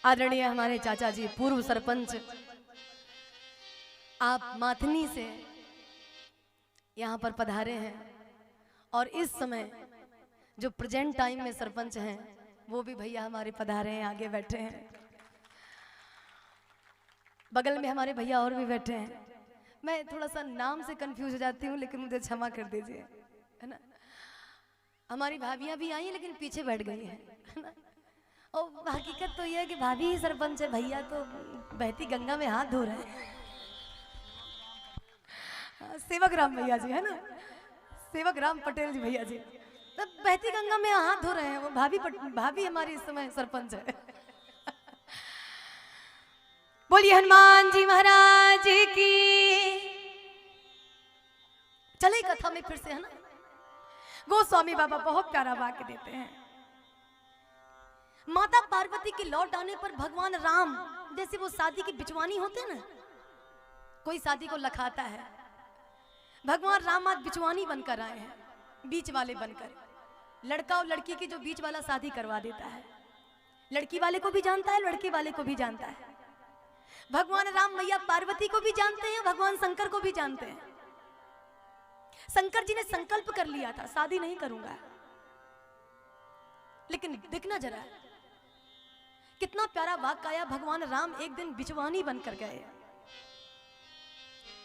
आदरणीय हमारे चाचा जी पूर्व सरपंच, आप माथनी से यहाँ पर पधारे हैं और इस समय जो प्रेजेंट टाइम में सरपंच हैं वो भी भैया हमारे पधारे हैं, आगे बैठे हैं। बगल में हमारे भैया और भी बैठे हैं। मैं थोड़ा सा नाम से कंफ्यूज हो जाती हूँ, लेकिन मुझे क्षमा कर दीजिए, है ना। हमारी भाभियाँ भी आई हैं लेकिन पीछे बैठ गई हैं, है ना। और हकीकत तो यह है कि भाभी ही सरपंच है, भैया तो बहती गंगा में हाथ धो रहे हैं। सेवक राम भैया जी, है ना, सेवक राम पटेल जी भैया जी, तब बहती गंगा में हाथ धो रहे हैं। वो भाभी हमारी इस समय सरपंच है। बोलिए हनुमान जी महाराज की। चले कथा में फिर से, है ना। गोस्वामी बाबा बहुत प्यारा वाक्य देते हैं। माता पार्वती के लौट आने पर भगवान राम, जैसे वो शादी की बिचवानी होते हैं ना, कोई शादी को लखाता है, भगवान राम आज बिचवानी बनकर आए हैं, बीच वाले बनकर। लड़का और लड़की की जो बीच वाला शादी करवा देता है, लड़की वाले को भी जानता है, लड़के वाले को भी जानता है। भगवान राम मैया पार्वती को भी जानते हैं, भगवान शंकर को भी जानते हैं। शंकर जी ने संकल्प कर लिया था शादी नहीं करूंगा, लेकिन देखना जरा कितना प्यारा वाक्य आया। भगवान राम एक दिन बिचवानी बनकर गए,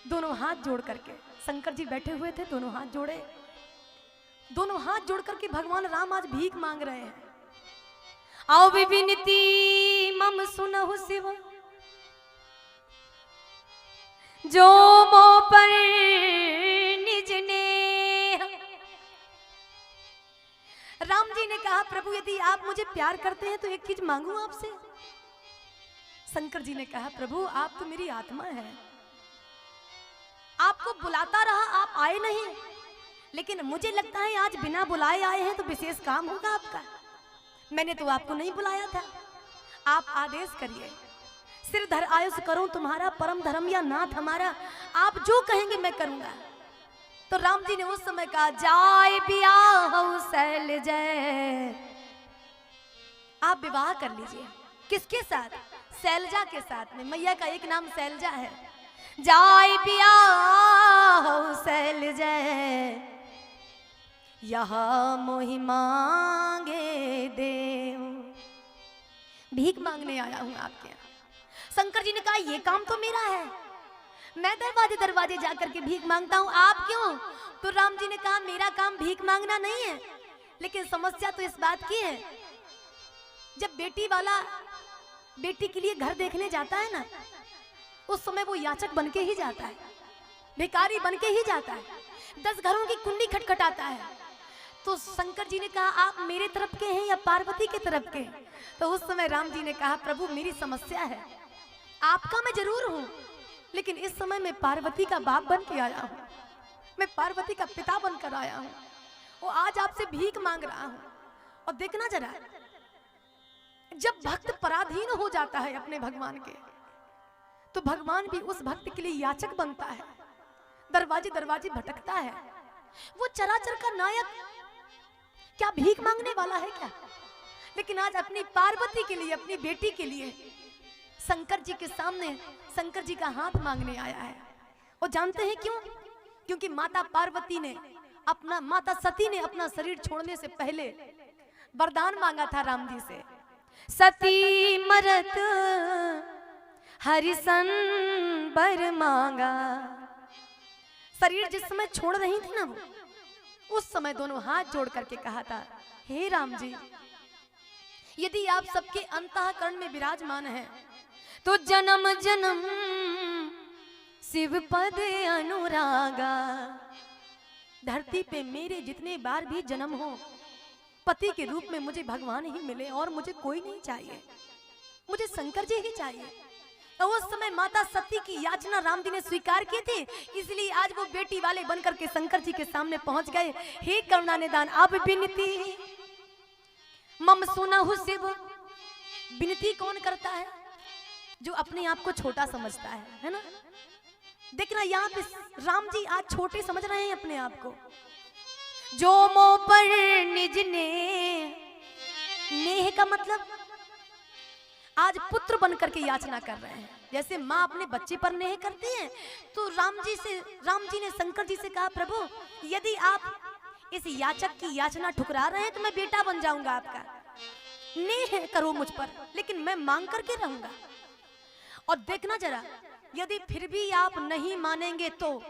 दोनों हाथ जोड़ करके। शंकर जी बैठे हुए थे, दोनों हाथ जोड़े, दोनों हाथ जोड़ करके भगवान राम आज भीख मांग रहे हैं। आओ विनती मम सुनहु शिव, जो मो पर निज नेह। राम जी ने कहा, प्रभु यदि आप मुझे प्यार करते हैं तो एक चीज मांगू आपसे। शंकर जी ने कहा, प्रभु आप तो मेरी आत्मा है, आपको बुलाता रहा, आप आए नहीं, लेकिन मुझे लगता है आज बिना बुलाए आए हैं तो विशेष काम होगा आपका। मैंने तो आपको नहीं बुलाया था, आप आदेश करिए। सिर धर आयुष करूं तुम्हारा, परम धर्म या नाथ हमारा, आप जो कहेंगे मैं करूंगा। तो राम जी ने उस समय कहा, जाय बियाह शैल जय। आप विवाह कर लीजिए। किसके साथ? शैलजा के साथ में। मैया का एक नाम शैलजा है। जाय बियाह शैल जय, यहाँ मोहि मांगे देव। भीख मांगने आया हूं आपके यहाँ। शंकर जी ने कहा, ये काम तो मेरा है, मैं दरवाजे दरवाजे जाकर के भीख मांगता हूं, आप क्यों? तो राम जी ने कहा, मेरा काम भीख मांगना नहीं है, लेकिन समस्या तो इस बात की है, जब बेटी वाला बेटी के लिए घर देखने जाता है ना, उस समय वो याचक बनके ही जाता है, भिखारी बनके ही जाता है, 10 घरों की कुंडी खटखटाता है। तो शंकर जी ने कहा, आप मेरे तरफ के हैं या पार्वती के तरफ के? तो उस समय राम जी ने कहा, प्रभु मेरी समस्या है, आपका मैं जरूर हूं, लेकिन इस समय मैं पार्वती का बाप बन के आया हूं, मैं पार्वती का पिता बनकर आया हूं, वो आज आपसे भीख मांग रहा हूं। और देखना जरा, जब भक्त पराधीन हो जाता है अपने भगवान के, तो भगवान भी उस भक्त के लिए याचक बनता है, दरवाजे दरवाजे भटकता है। वो चराचर का नायक क्या भीख मांगने वाला है क्या? लेकिन आज अपनी पार्वती के लिए, अपनी बेटी के लिए शंकर जी के सामने शंकर जी का हाथ मांगने आया है। वो जानते हैं क्यों? क्योंकि माता पार्वती ने माता सती ने अपना शरीर छोड़ने से पहले वरदान मांगा था राम जी से, सती मरत हरिसन बर मांगा। शरीर जिस समय छोड़ रही थी ना वो, उस समय दोनों हाथ जोड़ करके कहा था, हे राम जी, यदि आप सबके अंतःकरण में विराजमान हैं तो जन्म जन्म शिव पद अनुरागा। धरती पे मेरे जितने बार भी जन्म हो, पति के रूप में मुझे भगवान ही मिले और मुझे कोई नहीं चाहिए, मुझे शंकर जी ही चाहिए। तो उस समय माता सती की याचना राम जी ने स्वीकार की थी, इसलिए आज वो बेटी वाले बनकर के शंकर जी के सामने पहुंच गए। हे करुणा निदान अब विनती मम सुनहु शिव। विनती कौन करता है? जो अपने आप को छोटा समझता है ना। देखना यहाँ पे राम जी आज छोटे समझ रहे हैं अपने आप को। जो मो पर निज ने, नेह का मतलब आज पुत्र बन करके याचना कर रहे हैं। जैसे माँ अपने बच्चे पर नेह करती है, तो राम जी ने शंकर जी से कहा, प्रभु यदि आप इस याचक की याचना ठुकरा रहे हैं तो मैं बेटा बन जाऊंगा आपका, नेह करो मुझ पर, लेकिन मैं मांग करके रहूंगा। और देखना जरा, यदि फिर भी आप नहीं मानेंगे तो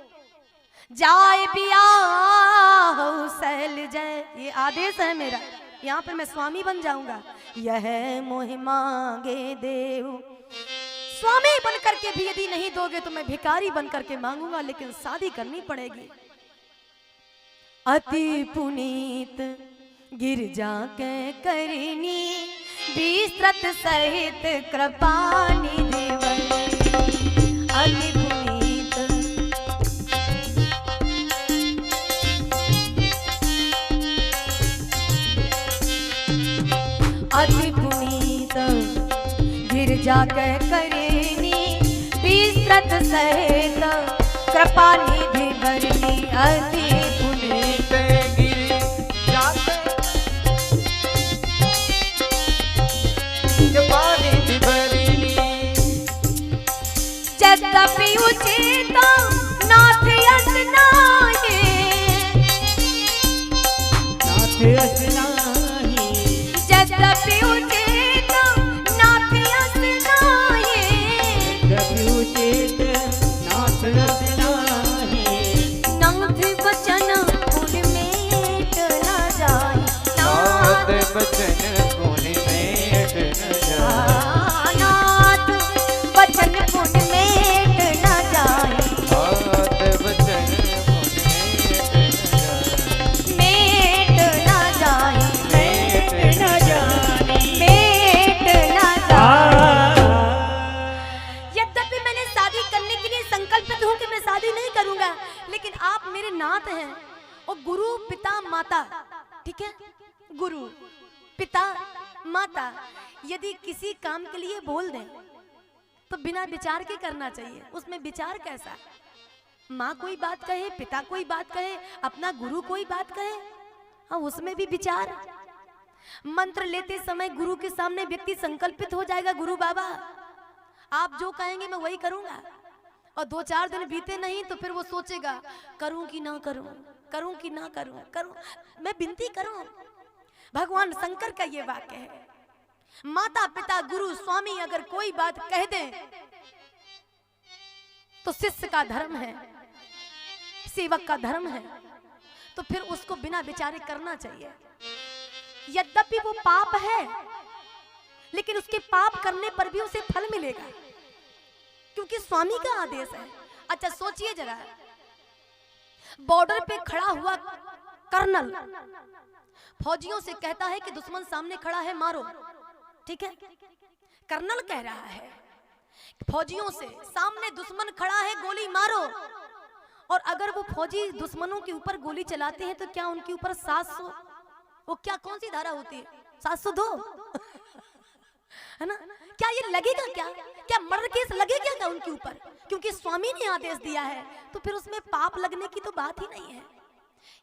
जाए बियाह सैल जय, ये आदेश है मेरा, यहाँ पर मैं स्वामी बन जाऊंगा। यह मोह मांगे देव, स्वामी बन करके भी यदि नहीं दोगे तो मैं भिखारी बन करके मांगूंगा, लेकिन शादी करनी पड़ेगी। अति पुनीत गिरजा के करनी, विस्तृत सहित कृपानि देवनी। अति पुनीत अति पुनीत गिरजा के करनी, विस्तृत सहित कृपानिधि भरनी। अति पुनीत गिरजा कृपानिधि भरनी। यद्यपि उचित नाथ यस नाहि, नाथ यस नाहि, यद्यपि उचित नाथ यस नाहि, यद्यपि उचित नाथ यस नाहि। नाथ बचन गुण मेट न जाय, नाथ बचन गुण मेट न जाय, नाथ बचन गुण मेट न जाय, नाथ बचन गुण मेट न जाय, मेट न जाय, मेट न जाय। यद्यपि मैंने शादी करने के लिए संकल्पित हूँ कि मैं शादी नहीं करूंगा, लेकिन आप मेरे नाथ हैं और गुरु पिता माता, ठीक है, गुरु पिता माता यदि किसी काम के लिए बोल दें तो बिना विचार के करना चाहिए। उसमें विचार कैसा, माँ कोई बात कहे, पिता कोई बात कहे, अपना गुरु कोई बात कहे, हाँ उसमें भी विचार। मंत्र लेते समय गुरु के सामने व्यक्ति संकल्पित हो जाएगा, गुरु बाबा आप जो कहेंगे मैं वही करूंगा, और 2-4 दिन बीते नहीं तो फिर वो सोचेगा करूं कि ना करूं, करूं कि ना करूं, करूं मैं विनती करूं। भगवान शंकर का ये वाक्य है। माता पिता गुरु स्वामी अगर कोई बात कह दे तो शिष्य का धर्म है, सेवक का धर्म है, तो फिर उसको बिना विचारे करना चाहिए। यद्यपि वो पाप है, लेकिन उसके पाप करने पर भी उसे फल मिलेगा, क्योंकि स्वामी का आदेश है। अच्छा सोचिए जरा, बॉर्डर पे खड़ा हुआ कर्नल फौजियों से कहता है कि दुश्मन सामने खड़ा है मारो, ठीक है, कर्नल कह रहा है फौजियों से सामने दुश्मन खड़ा है गोली मारो, और अगर वो फौजी दुश्मनों के ऊपर गोली चलाते हैं तो क्या उनके ऊपर 700, वो क्या कौन सी धारा होती है, 702 है ना, क्या ये लगेगा, क्या मर्डर केस लगेगा क्या उनके ऊपर, क्योंकि स्वामी ने आदेश दिया है, तो फिर उसमें पाप लगने की तो बात ही नहीं है।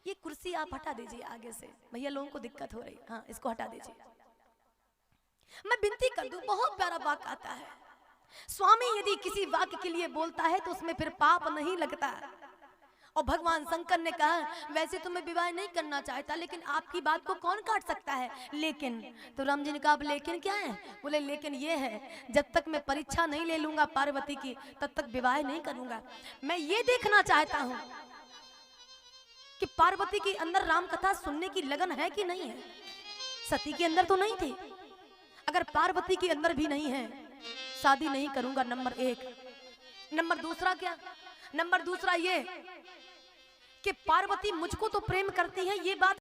ये कुर्सी आप हटा दीजिए आगे से, भैया लोगों को दिक्कत हो रही, हाँ इसको हटा दीजिए। मैं विनती कर दूं, बहुत प्यारा वाक्य आता है, स्वामी यदि किसी वाक्य के लिए बोलता है तो उसमें फिर पाप नहीं लगता। और भगवान शंकर ने कहा वैसे तो मैं विवाह नहीं करना चाहता, लेकिन आपकी बात को कौन काट सकता है, लेकिन तो राम जी ने कहा लेकिन क्या है, बोले लेकिन ये है जब तक मैं परीक्षा नहीं ले लूंगा पार्वती की तब तक विवाह नहीं करूंगा। मैं ये देखना चाहता हूं कि पार्वती के अंदर राम कथा सुनने की लगन है कि नहीं है। सती के अंदर तो नहीं थी, अगर पार्वती के अंदर भी नहीं है शादी नहीं करूंगा, नंबर 1। नंबर दूसरा क्या, नंबर दूसरा ये कि पार्वती मुझको तो प्रेम करती है, ये बात